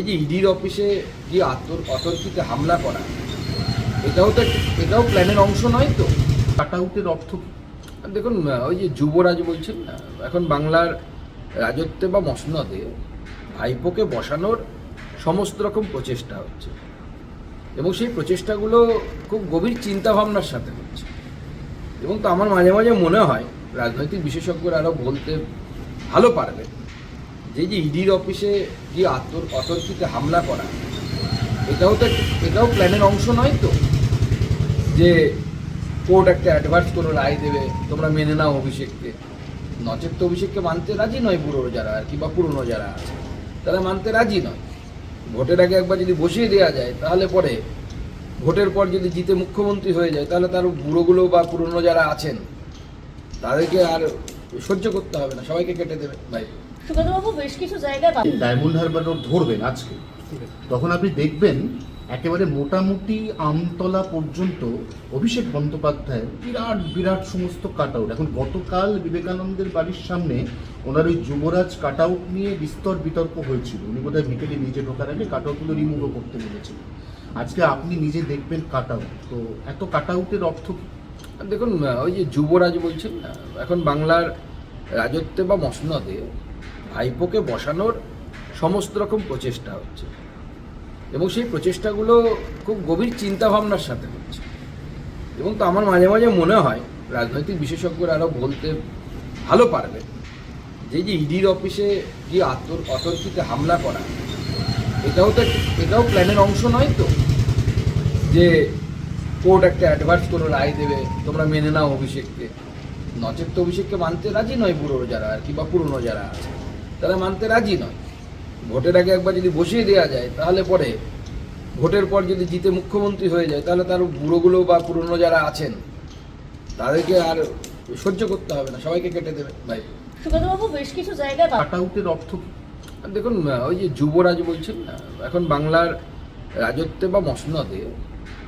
যে ইডির অফিসে গিয়ে অতর্কিতে হামলা করা, এটাও প্ল্যানের অংশ নয় তো। কাটআউটের অর্থ কি? দেখুন, ওই যে যুবরাজ বলছেন না, এখন বাংলার রাজত্বে বা মসনদে ভাইপোকে বসানোর সমস্ত রকম প্রচেষ্টা হচ্ছে এবং সেই প্রচেষ্টাগুলো খুব গভীর চিন্তাভাবনার সাথে হচ্ছে। এবং তো আমার মাঝে মাঝে মনে হয় রাজনৈতিক বিশেষজ্ঞরা আরও বলতে ভালো পারবে যে ইডির অফিসে গিয়ে অতর্কিতে হামলা করা, এটাও প্ল্যানের অংশ নয় তো। যে কোর্ট একটা অ্যাডভার্স কোনো রায় দেবে, তোমরা মেনে নাও অভিষেককে, নচেত তো অভিষেককে মানতে রাজি নয় বুড়ো যারা আর কি, বা পুরনো যারা আছে তারা মানতে রাজি নয়। ভোটের আগে একবার যদি বসিয়ে দেওয়া যায় তাহলে পরে ভোটের পর যদি জিতে মুখ্যমন্ত্রী হয়ে যায় তাহলে তার বুড়োগুলো বা পুরনো যারা আছেন তাদেরকে আর সহ্য করতে হবে না, সবাইকে কেটে দেবে ভাই। সুগতবাবু, বেশ কিছু জায়গায় ডায়মন্ড হারবার রোড ধরবেন আজকে, তখন আপনি দেখবেন একেবারে মোটামুটি আমতলা পর্যন্ত অভিষেক বন্দ্যোপাধ্যায়ের বিরাট বিরাট সমস্ত কাটআউট। এখন গতকাল বিবেকানন্দের বাড়ির সামনে ওনার ওই যুবরাজ কাটআউট নিয়ে বিস্তর বিতর্ক হয়েছিল। উনি বোধহয় বিকেলে নিজে ঢোকার আগে কাটআউটগুলো রিমুভও করতে বলেছিলেন। আজকে আপনি নিজে দেখবেন কাটআউট, তো এত কাটআউটের অর্থ কি? দেখুন, ওই যে যুবরাজ বলছেন না, এখন বাংলার রাজত্বে বা মসনদে ভাইপোকে বসানোর সমস্ত রকম প্রচেষ্টা হচ্ছে এবং সেই প্রচেষ্টাগুলো খুব গভীর চিন্তাভাবনার সাথে হচ্ছে। এবং তো আমার মাঝে মাঝে মনে হয় রাজনৈতিক বিশেষজ্ঞরা আরও বলতে ভালো পারবে যে ইডির অফিসে গিয়ে অতর্কিতে হামলা করা, এটাও প্ল্যানের অংশ নয় তো। যে কোর্ট একটা অ্যাডভার্স কোনো রায় দেবে, তোমরা মেনে নাও অভিষেককে, নচেত তো অভিষেককে মানতে রাজি নয় বুড়ো যারা আর কি, বা পুরনো যারা আছে তারা মানতে রাজি নয়। ভোটের আগে একবার যদি বসিয়ে দেওয়া যায় তাহলে পরে ভোটের পর যদি জিতে মুখ্যমন্ত্রী হয়ে যায় তাহলে তার বুড়োগুলো বা পুরনো যারা আছেন তাদেরকে আর সহ্য করতে হবে না, সবাইকে কেটে দেবে ভাই। সুগতবাবু, বেশ কিছু জায়গায় কাটআউটের অর্থ কি? দেখুন, ওই যে যুবরাজ বলছেন না, এখন বাংলার রাজত্বে বা মসনদে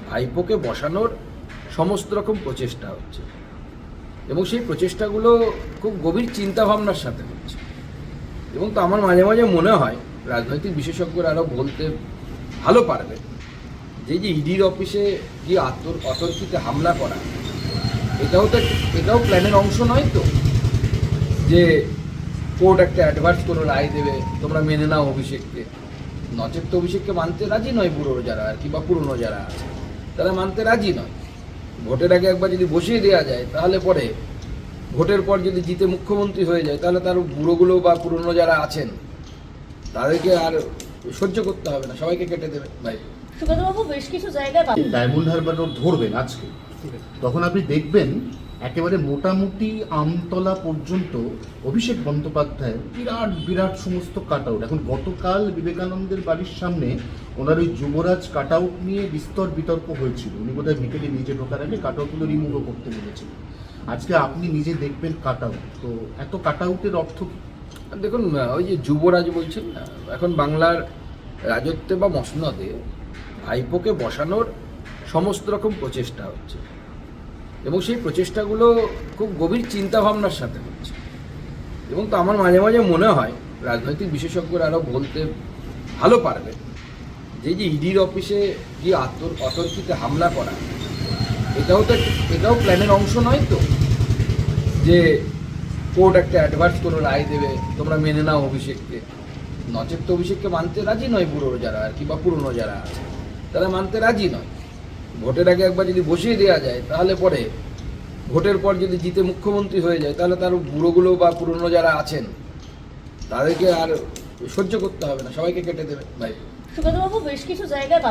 ভাইপোকে বসানোর সমস্ত রকম প্রচেষ্টা হচ্ছে এবং সেই প্রচেষ্টাগুলো খুব গভীর চিন্তাভাবনার সাথে হচ্ছে। এবং তো আমার মাঝে মাঝে মনে হয় রাজনৈতিক বিশেষজ্ঞরা আরও বলতে ভালো পারবে যে ইডির অফিসে গিয়ে অতর্কিতে হামলা করা, এটাও প্ল্যানের অংশ নয় তো। যে কোর্ট একটা অ্যাডভার্স কোনো রায় দেবে, তোমরা মেনে নাও অভিষেককে, নচেত তো অভিষেককে মানতে রাজি নয় বুড়ো যারা আর কি, বা পুরনো যারা আছে তারা মানতে রাজি নয়। ভোটের আগে একবার যদি বসিয়ে দেওয়া যায় তাহলে পরে ভোটের পর যদি জিতে মুখ্যমন্ত্রী হয়ে যায় তাহলে তার বুড়োগুলো বা পুরনো যারা আছেন তাদেরকে আর সহ্য করতে হবে না, সবাইকে কেটে দেবে ভাই। সুগতবাবু, বেশ কিছু জায়গায় ডায়মন্ড হারবার রোড ধরবেন আজকে, তখন আপনি দেখবেন একেবারে মোটামুটি আমতলা পর্যন্ত অভিষেক বন্দ্যোপাধ্যায়ের বিরাট বিরাট সমস্ত কাটআউট। এখন গতকাল বিবেকানন্দের বাড়ির সামনে ওনার ওই যুবরাজ কাটআউট নিয়ে বিস্তর বিতর্ক হয়েছিল। উনি বোধহয় বিকেলে নিজে ঢোকার আগে কাটআউটগুলো রিমুভও করতে বলেছিলেন। আজকে আপনি নিজে দেখবেন কাটআউট, তো এত কাটআউটের অর্থ কি? দেখুন, ওই যে যুবরাজ বলছেন না, এখন বাংলার রাজত্বে বা মসনদে ভাইপোকে বসানোর সমস্ত রকম প্রচেষ্টা হচ্ছে এবং সেই প্রচেষ্টাগুলো খুব গভীর চিন্তাভাবনার সাথে হচ্ছে। এবং তো আমার মাঝে মাঝে মনে হয় রাজনৈতিক বিশেষজ্ঞরা আরও বলতে ভালো পারবে যে ইডির অফিসে গিয়ে অতর্কিতে হামলা করা, এটাও প্ল্যানের অংশ নয় তো। যে কোর্ট একটা অ্যাডভার্স কোনো রায় দেবে, তোমরা মেনে নাও অভিষেককে, নচেত তো অভিষেককে মানতে রাজি নয় বুড়ো যারা আর কি, বা পুরনো যারা আছে তারা মানতে রাজি নয়। ভোটের আগে একবার যদি বসিয়ে দেওয়া যায় তাহলে পরে ভোটের পর যদি জিতে মুখ্যমন্ত্রী হয়ে যায় তাহলে তার বুড়োগুলো বা পুরনো যারা আছেন তাদেরকে আর সহ্য করতে হবে না, সবাইকে কেটে দেবে ভাই। সুগতবাবু, বেশ কিছু জায়গায়